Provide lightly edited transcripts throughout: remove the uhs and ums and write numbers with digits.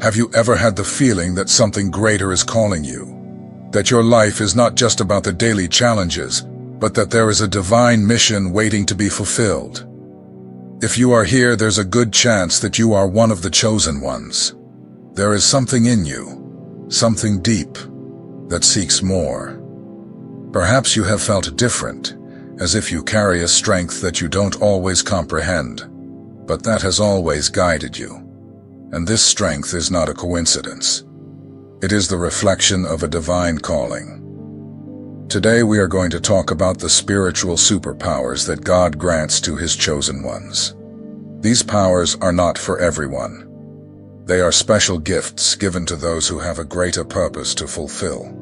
Have you ever had the feeling that something greater is calling you? That your life is not just about the daily challenges, but that there is a divine mission waiting to be fulfilled? If you are here, there's a good chance that you are one of the chosen ones. There is something in you, something deep, that seeks more. Perhaps you have felt different, as if you carry a strength that you don't always comprehend, but that has always guided you. And this strength is not a coincidence. It is the reflection of a divine calling. Today we are going to talk about the spiritual superpowers that God grants to His chosen ones. These powers are not for everyone. They are special gifts given to those who have a greater purpose to fulfill.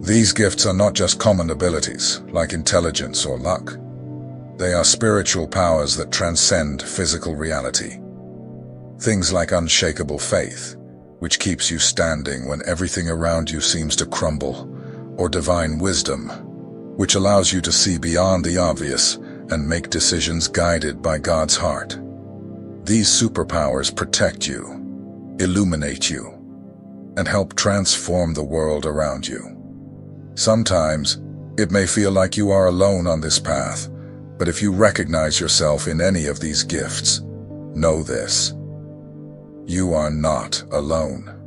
These gifts are not just common abilities, like intelligence or luck. They are spiritual powers that transcend physical reality. Things like unshakable faith, which keeps you standing when everything around you seems to crumble, or divine wisdom, which allows you to see beyond the obvious and make decisions guided by God's heart. These superpowers protect you, illuminate you, and help transform the world around you. Sometimes, it may feel like you are alone on this path, but if you recognize yourself in any of these gifts, know this: you are not alone.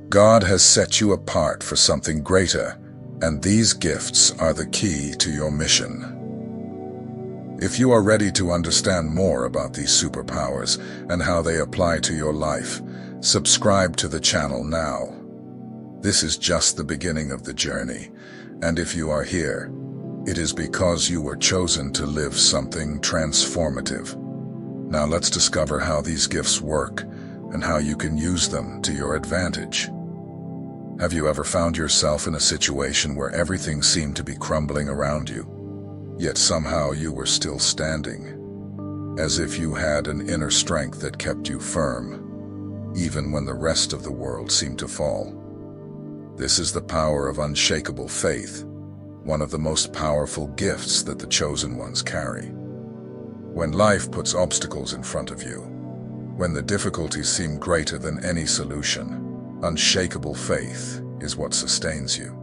God has set you apart for something greater, and these gifts are the key to your mission. If you are ready to understand more about these superpowers and how they apply to your life, subscribe to the channel now. This is just the beginning of the journey, and if you are here, it is because you were chosen to live something transformative. Now let's discover how these gifts work and how you can use them to your advantage. Have you ever found yourself in a situation where everything seemed to be crumbling around you, yet somehow you were still standing, as if you had an inner strength that kept you firm, even when the rest of the world seemed to fall? This is the power of unshakable faith, one of the most powerful gifts that the chosen ones carry. When life puts obstacles in front of you, when the difficulties seem greater than any solution, unshakable faith is what sustains you.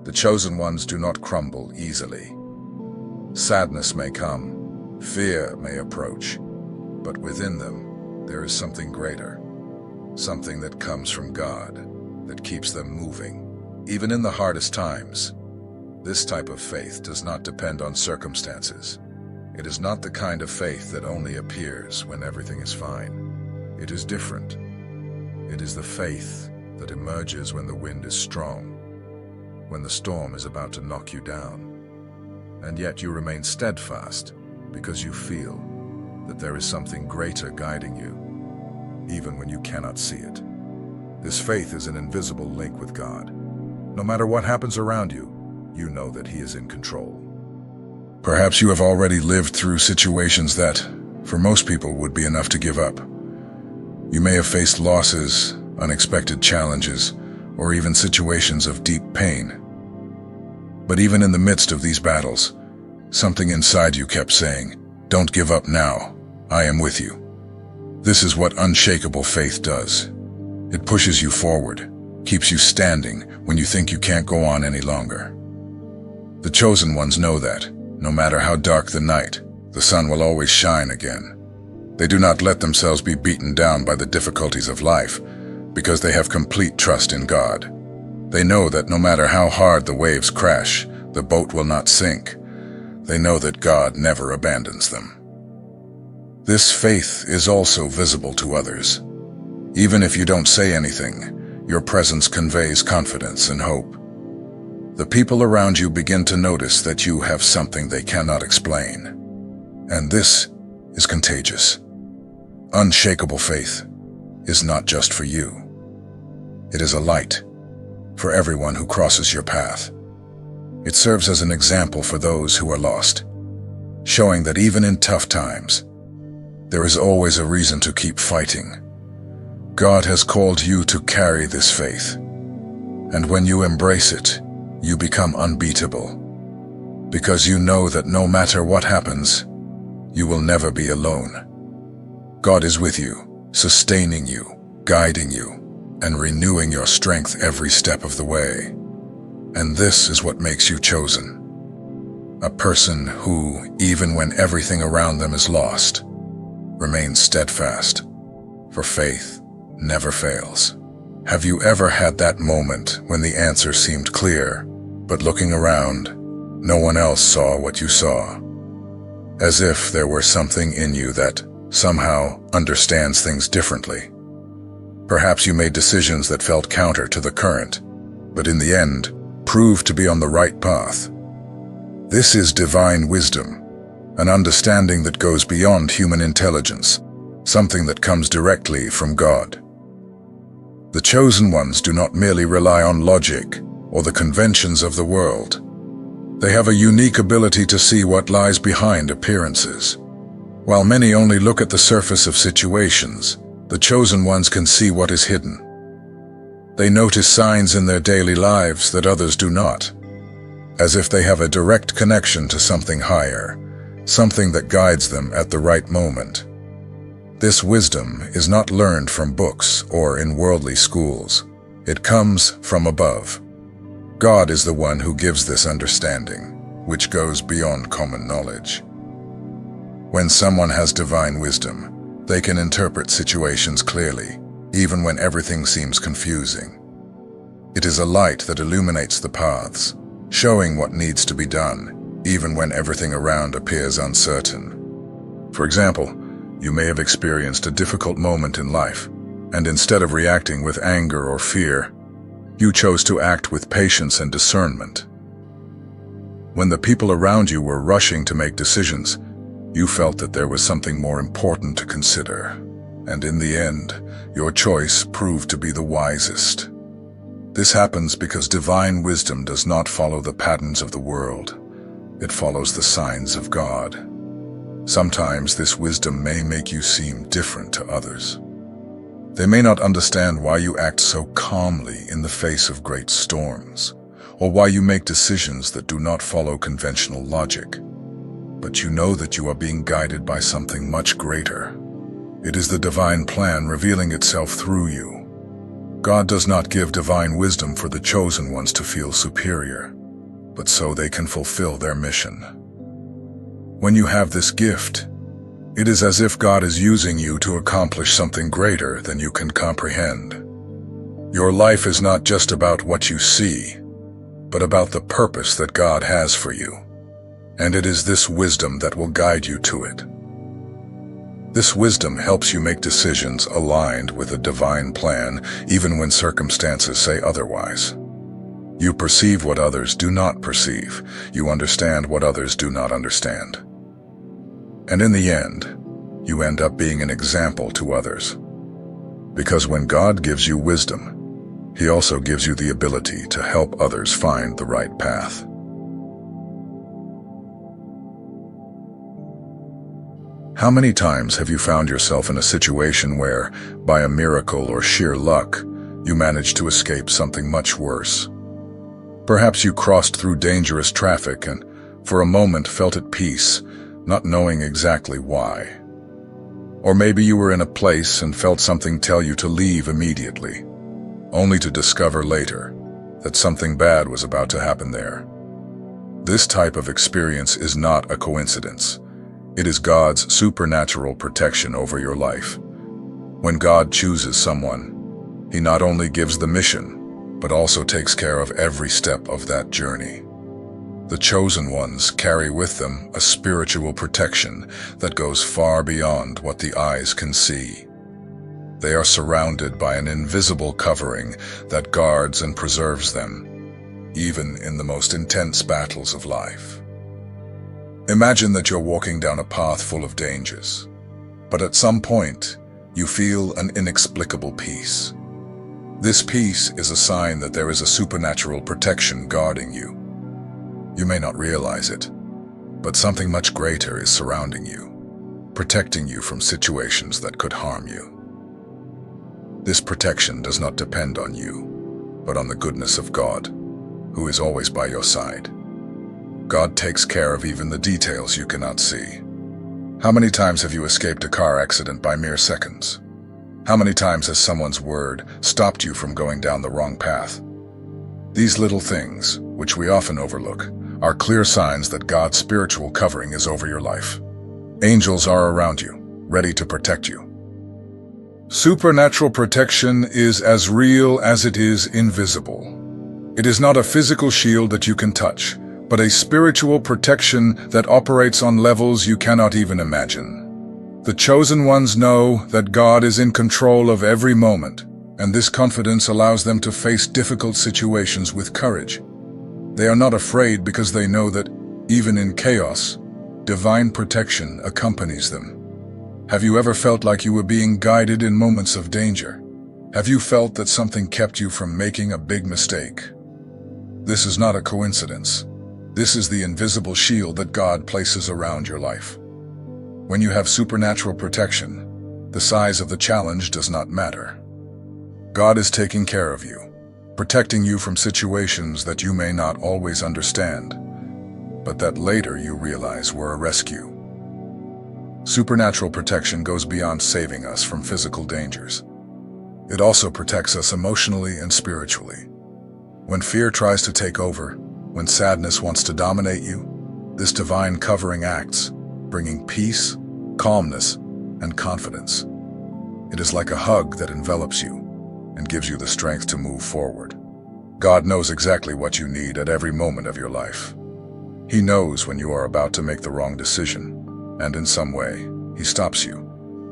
The chosen ones do not crumble easily. Sadness may come, fear may approach, but within them there is something greater, something that comes from God, that keeps them moving, even in the hardest times. This type of faith does not depend on circumstances. It is not the kind of faith that only appears when everything is fine. It is different. It is the faith that emerges when the wind is strong, when the storm is about to knock you down, and yet you remain steadfast because you feel that there is something greater guiding you, even when you cannot see it. This faith is an invisible link with God. No matter what happens around you, you know that He is in control. Perhaps you have already lived through situations that, for most people, would be enough to give up. You may have faced losses, unexpected challenges, or even situations of deep pain. But even in the midst of these battles, something inside you kept saying, "Don't give up now, I am with you." This is what unshakable faith does. It pushes you forward, keeps you standing when you think you can't go on any longer. The chosen ones know that, no matter how dark the night, the sun will always shine again. They do not let themselves be beaten down by the difficulties of life, because they have complete trust in God. They know that no matter how hard the waves crash, the boat will not sink. They know that God never abandons them. This faith is also visible to others. Even if you don't say anything, your presence conveys confidence and hope. The people around you begin to notice that you have something they cannot explain. And this is contagious. Unshakable faith is not just for you. It is a light for everyone who crosses your path. It serves as an example for those who are lost, showing that even in tough times, there is always a reason to keep fighting. God has called you to carry this faith, and when you embrace it, you become unbeatable, because you know that no matter what happens, you will never be alone. God is with you, sustaining you, guiding you and renewing your strength every step of the way. And this is what makes you chosen. A person who, even when everything around them is lost, remains steadfast, for faith never fails. Have you ever had that moment when the answer seemed clear, but looking around, no one else saw what you saw? As if there were something in you that somehow understands things differently. Perhaps you made decisions that felt counter to the current, but in the end, proved to be on the right path. This is divine wisdom, an understanding that goes beyond human intelligence, something that comes directly from God. The chosen ones do not merely rely on logic or the conventions of the world. They have a unique ability to see what lies behind appearances. While many only look at the surface of situations, the chosen ones can see what is hidden. They notice signs in their daily lives that others do not, as if they have a direct connection to something higher, something that guides them at the right moment. This wisdom is not learned from books or in worldly schools. It comes from above. God is the one who gives this understanding, which goes beyond common knowledge. When someone has divine wisdom, they can interpret situations clearly, even when everything seems confusing. It is a light that illuminates the paths, showing what needs to be done, even when everything around appears uncertain. For example, you may have experienced a difficult moment in life, and instead of reacting with anger or fear, you chose to act with patience and discernment. When the people around you were rushing to make decisions, you felt that there was something more important to consider, and in the end, your choice proved to be the wisest. This happens because divine wisdom does not follow the patterns of the world. It follows the signs of God. Sometimes this wisdom may make you seem different to others. They may not understand why you act so calmly in the face of great storms, or why you make decisions that do not follow conventional logic. But you know that you are being guided by something much greater. It is the divine plan revealing itself through you. God does not give divine wisdom for the chosen ones to feel superior, but so they can fulfill their mission. When you have this gift, it is as if God is using you to accomplish something greater than you can comprehend. Your life is not just about what you see, but about the purpose that God has for you. And it is this wisdom that will guide you to it. This wisdom helps you make decisions aligned with a divine plan, even when circumstances say otherwise. You perceive what others do not perceive. You understand what others do not understand. And in the end, you end up being an example to others. Because when God gives you wisdom, He also gives you the ability to help others find the right path. How many times have you found yourself in a situation where, by a miracle or sheer luck, you managed to escape something much worse? Perhaps you crossed through dangerous traffic and, for a moment, felt at peace, not knowing exactly why. Or maybe you were in a place and felt something tell you to leave immediately, only to discover later that something bad was about to happen there. This type of experience is not a coincidence. It is God's supernatural protection over your life. When God chooses someone, He not only gives the mission, but also takes care of every step of that journey. The chosen ones carry with them a spiritual protection that goes far beyond what the eyes can see. They are surrounded by an invisible covering that guards and preserves them, even in the most intense battles of life. Imagine that you're walking down a path full of dangers, but at some point, you feel an inexplicable peace. This peace is a sign that there is a supernatural protection guarding you. You may not realize it, but something much greater is surrounding you, protecting you from situations that could harm you. This protection does not depend on you, but on the goodness of God, who is always by your side. God takes care of even the details you cannot see. How many times have you escaped a car accident by mere seconds? How many times has someone's word stopped you from going down the wrong path? These little things, which we often overlook, are clear signs that God's spiritual covering is over your life. Angels are around you, ready to protect you. Supernatural protection is as real as it is invisible. It is not a physical shield that you can touch, but a spiritual protection that operates on levels you cannot even imagine. The chosen ones know that God is in control of every moment, and this confidence allows them to face difficult situations with courage. They are not afraid because they know that, even in chaos, divine protection accompanies them. Have you ever felt like you were being guided in moments of danger? Have you felt that something kept you from making a big mistake? This is not a coincidence. This is the invisible shield that God places around your life. When you have supernatural protection, the size of the challenge does not matter. God is taking care of you, protecting you from situations that you may not always understand, but that later you realize were a rescue. Supernatural protection goes beyond saving us from physical dangers. It also protects us emotionally and spiritually. When fear tries to take over, when sadness wants to dominate you, this divine covering acts, bringing peace, calmness, and confidence. It is like a hug that envelops you and gives you the strength to move forward. God knows exactly what you need at every moment of your life. He knows when you are about to make the wrong decision, and in some way, He stops you.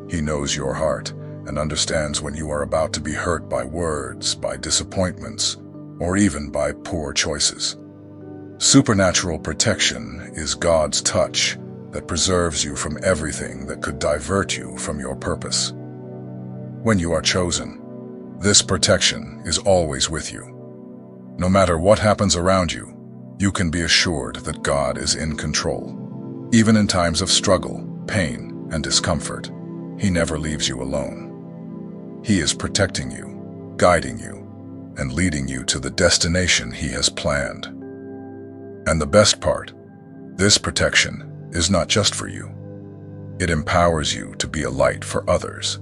He knows your heart and understands when you are about to be hurt by words, by disappointments, or even by poor choices. Supernatural protection is God's touch that preserves you from everything that could divert you from your purpose. When you are chosen, this protection is always with you. No matter what happens around you, you can be assured that God is in control. Even in times of struggle, pain, and discomfort, He never leaves you alone. He is protecting you, guiding you, and leading you to the destination He has planned. And the best part, this protection is not just for you. It empowers you to be a light for others.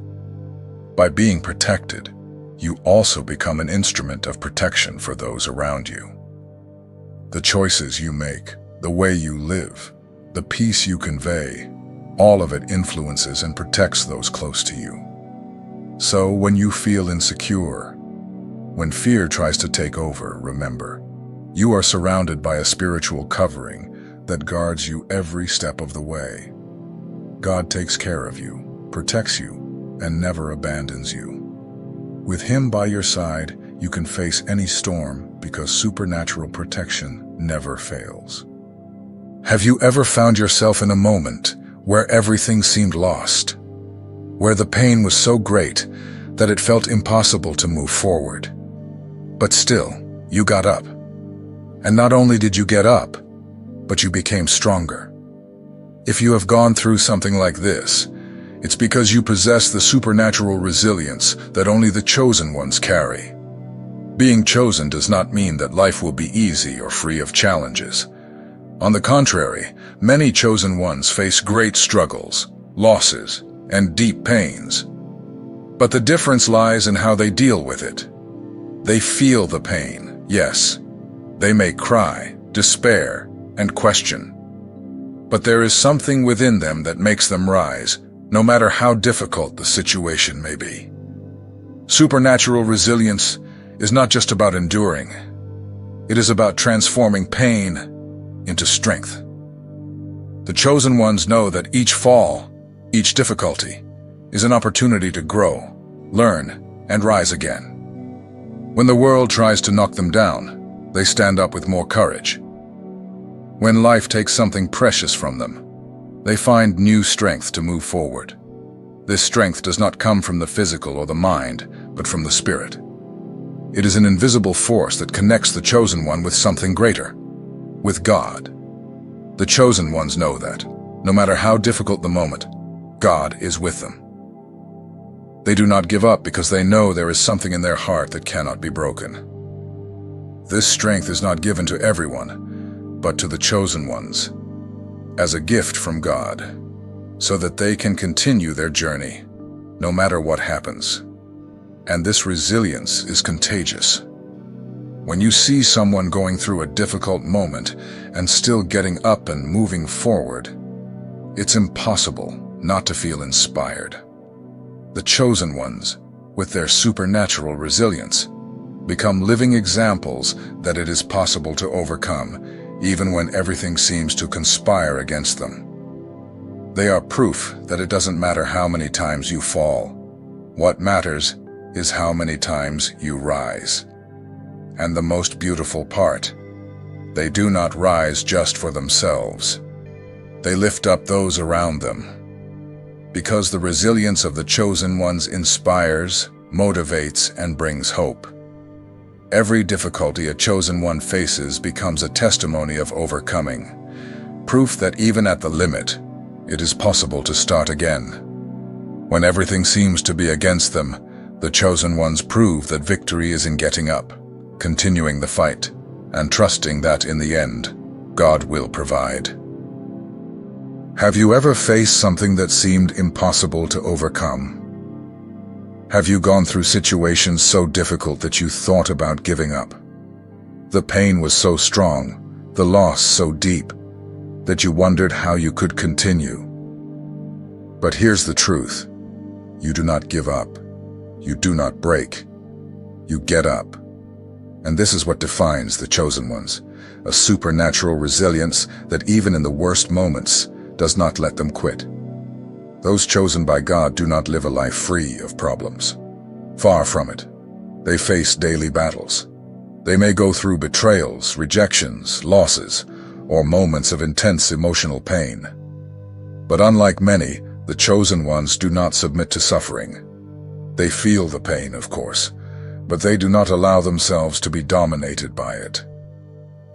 By being protected, you also become an instrument of protection for those around you. The choices you make, the way you live, the peace you convey, all of it influences and protects those close to you. So when you feel insecure, when fear tries to take over, remember, you are surrounded by a spiritual covering that guards you every step of the way. God takes care of you, protects you, and never abandons you. With Him by your side, you can face any storm because supernatural protection never fails. Have you ever found yourself in a moment where everything seemed lost, where the pain was so great that it felt impossible to move forward? But still, you got up. And not only did you get up, but you became stronger. If you have gone through something like this, it's because you possess the supernatural resilience that only the chosen ones carry. Being chosen does not mean that life will be easy or free of challenges. On the contrary, many chosen ones face great struggles, losses, and deep pains. But the difference lies in how they deal with it. They feel the pain, yes. They may cry, despair, and question. But there is something within them that makes them rise, no matter how difficult the situation may be. Supernatural resilience is not just about enduring. It is about transforming pain into strength. The chosen ones know that each fall, each difficulty, is an opportunity to grow, learn, and rise again. When the world tries to knock them down, they stand up with more courage. When life takes something precious from them, they find new strength to move forward. This strength does not come from the physical or the mind, but from the spirit. It is an invisible force that connects the chosen one with something greater, with God. The chosen ones know that, no matter how difficult the moment, God is with them. They do not give up because they know there is something in their heart that cannot be broken. This strength is not given to everyone, but to the chosen ones, as a gift from God, so that they can continue their journey, no matter what happens. And this resilience is contagious. When you see someone going through a difficult moment and still getting up and moving forward, it's impossible not to feel inspired. The chosen ones, with their supernatural resilience, become living examples that it is possible to overcome, even when everything seems to conspire against them. They are proof that it doesn't matter how many times you fall. What matters is how many times you rise. And the most beautiful part, they do not rise just for themselves. They lift up those around them. Because the resilience of the chosen ones inspires, motivates, and brings hope. Every difficulty a chosen one faces becomes a testimony of overcoming, proof that even at the limit, it is possible to start again. When everything seems to be against them, the chosen ones prove that victory is in getting up, continuing the fight, and trusting that in the end, God will provide. Have you ever faced something that seemed impossible to overcome? Have you gone through situations so difficult that you thought about giving up? The pain was so strong, the loss so deep, that you wondered how you could continue. But here's the truth. You do not give up. You do not break. You get up. And this is what defines the chosen ones, a supernatural resilience that even in the worst moments does not let them quit. Those chosen by God do not live a life free of problems. Far from it. They face daily battles. They may go through betrayals, rejections, losses, or moments of intense emotional pain. But unlike many, the chosen ones do not submit to suffering. They feel the pain, of course, but they do not allow themselves to be dominated by it.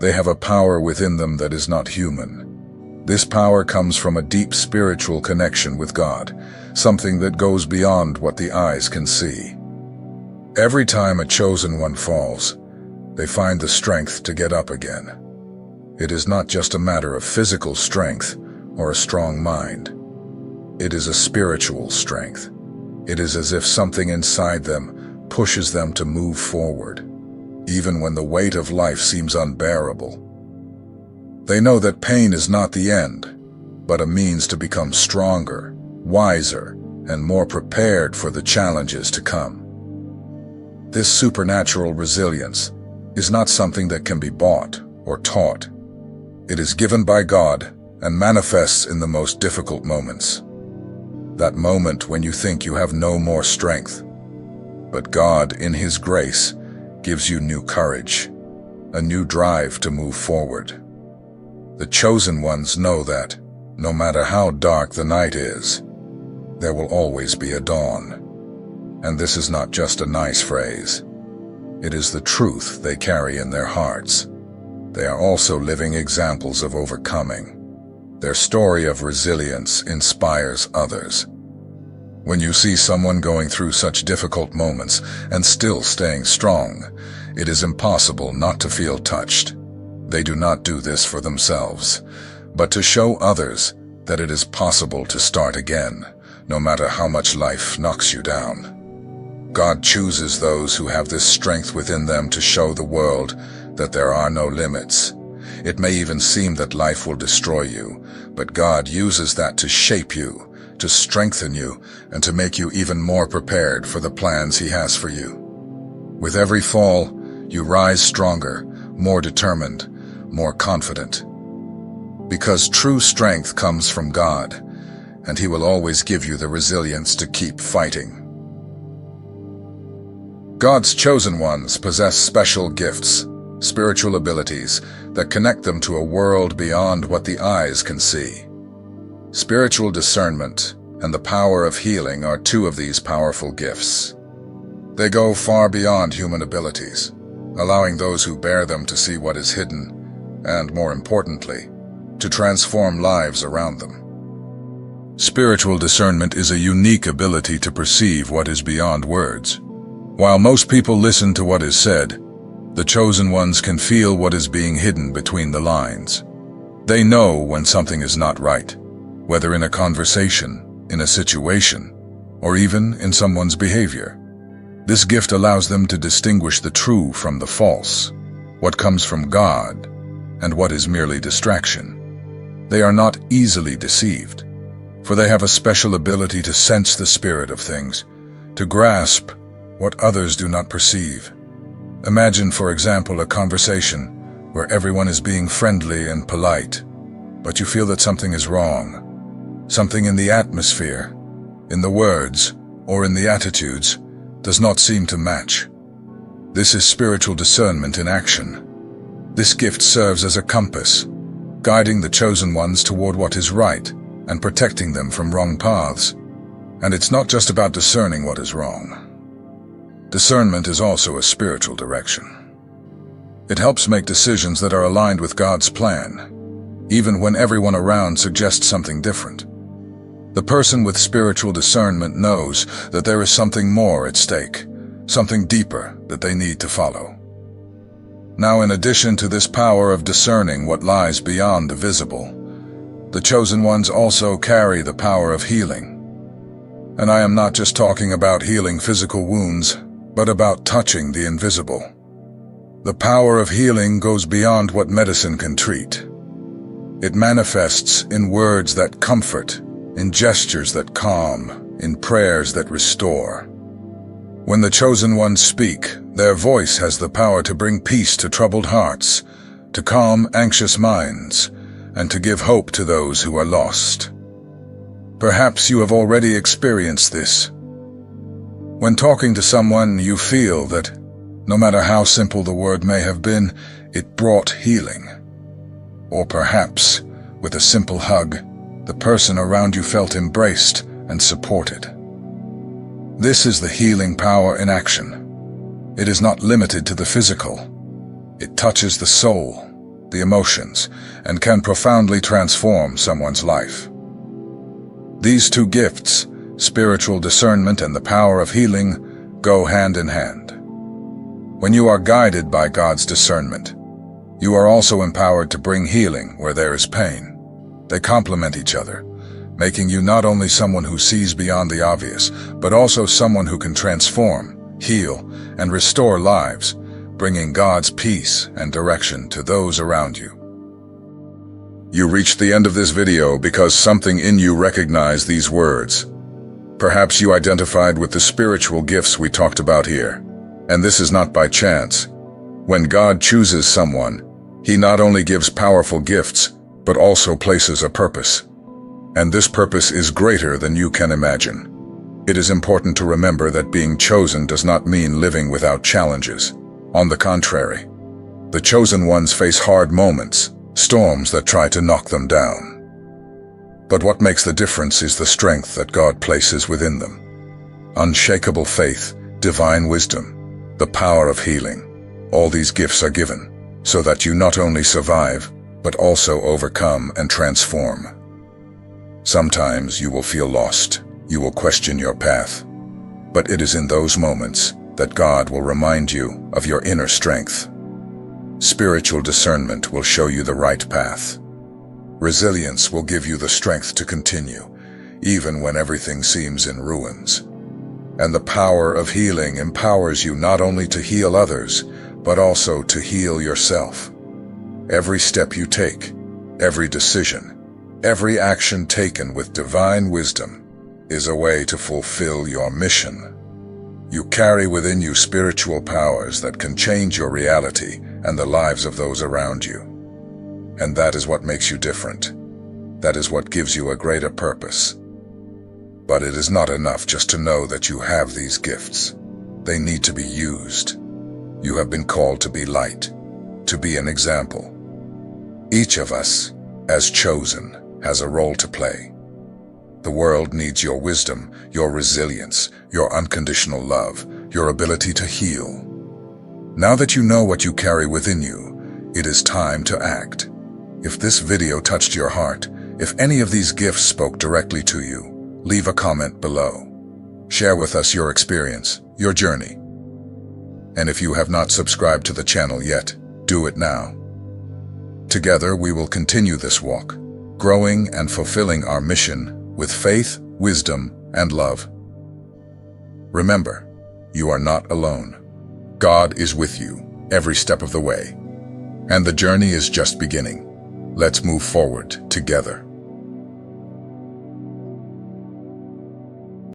They have a power within them that is not human. This power comes from a deep spiritual connection with God, something that goes beyond what the eyes can see. Every time a chosen one falls, they find the strength to get up again. It is not just a matter of physical strength or a strong mind. It is a spiritual strength. It is as if something inside them pushes them to move forward, even when the weight of life seems unbearable. They know that pain is not the end, but a means to become stronger, wiser, and more prepared for the challenges to come. This supernatural resilience is not something that can be bought or taught. It is given by God and manifests in the most difficult moments. That moment when you think you have no more strength. But God, in His grace, gives you new courage, a new drive to move forward. The chosen ones know that, no matter how dark the night is, there will always be a dawn. And this is not just a nice phrase. It is the truth they carry in their hearts. They are also living examples of overcoming. Their story of resilience inspires others. When you see someone going through such difficult moments and still staying strong, it is impossible not to feel touched. They do not do this for themselves, but to show others that it is possible to start again, no matter how much life knocks you down. God chooses those who have this strength within them to show the world that there are no limits. It may even seem that life will destroy you, but God uses that to shape you, to strengthen you, and to make you even more prepared for the plans He has for you. With every fall, you rise stronger, more determined, more confident. Because true strength comes from God, and He will always give you the resilience to keep fighting. God's chosen ones possess special gifts, spiritual abilities that connect them to a world beyond what the eyes can see. Spiritual discernment and the power of healing are two of these powerful gifts. They go far beyond human abilities, allowing those who bear them to see what is hidden, and more importantly, to transform lives around them. Spiritual discernment is a unique ability to perceive what is beyond words. While most people listen to what is said, the chosen ones can feel what is being hidden between the lines. They know when something is not right, whether in a conversation, in a situation, or even in someone's behavior. This gift allows them to distinguish the true from the false, what comes from God, and what is merely distraction. They are not easily deceived, for they have a special ability to sense the spirit of things, to grasp what others do not perceive. Imagine, for example, a conversation where everyone is being friendly and polite, but you feel that something is wrong. Something in the atmosphere, in the words, or in the attitudes does not seem to match. This is spiritual discernment in action. This gift serves as a compass, guiding the chosen ones toward what is right and protecting them from wrong paths. And it's not just about discerning what is wrong. Discernment is also a spiritual direction. It helps make decisions that are aligned with God's plan, even when everyone around suggests something different. The person with spiritual discernment knows that there is something more at stake, something deeper that they need to follow. Now, in addition to this power of discerning what lies beyond the visible, the chosen ones also carry the power of healing. And I am not just talking about healing physical wounds, but about touching the invisible. The power of healing goes beyond what medicine can treat. It manifests in words that comfort, in gestures that calm, in prayers that restore. When the chosen ones speak, their voice has the power to bring peace to troubled hearts, to calm anxious minds, and to give hope to those who are lost. Perhaps you have already experienced this. When talking to someone, you feel that, no matter how simple the word may have been, it brought healing. Or perhaps, with a simple hug, the person around you felt embraced and supported. This is the healing power in action. It is not limited to the physical. It touches the soul, the emotions, and can profoundly transform someone's life. These two gifts, spiritual discernment and the power of healing, go hand in hand. When you are guided by God's discernment, you are also empowered to bring healing where there is pain. They complement each other, making you not only someone who sees beyond the obvious, but also someone who can transform, heal, and restore lives, bringing God's peace and direction to those around you. You reached the end of this video because something in you recognized these words. Perhaps you identified with the spiritual gifts we talked about here. And this is not by chance. When God chooses someone, He not only gives powerful gifts, but also places a purpose. And this purpose is greater than you can imagine. It is important to remember that being chosen does not mean living without challenges. On the contrary, the chosen ones face hard moments, storms that try to knock them down. But what makes the difference is the strength that God places within them. Unshakable faith, divine wisdom, the power of healing. All these gifts are given so that you not only survive, but also overcome and transform. Sometimes you will feel lost, you will question your path, but it is in those moments that God will remind you of your inner strength. Spiritual discernment will show you the right path. Resilience will give you the strength to continue, even when everything seems in ruins. And the power of healing empowers you not only to heal others, but also to heal yourself. Every step you take, every decision, every action taken with divine wisdom is a way to fulfill your mission. You carry within you spiritual powers that can change your reality and the lives of those around you. And that is what makes you different. That is what gives you a greater purpose. But it is not enough just to know that you have these gifts. They need to be used. You have been called to be light, to be an example. Each of us, as chosen, has a role to play. The world needs your wisdom, your resilience, your unconditional love, your ability to heal. Now that you know what you carry within you, it is time to act. If this video touched your heart, if any of these gifts spoke directly to you, leave a comment below. Share with us your experience, your journey. And if you have not subscribed to the channel yet, do it now. Together we will continue this walk, growing and fulfilling our mission with faith, wisdom, and love. Remember, you are not alone. God is with you every step of the way. And the journey is just beginning. Let's move forward together.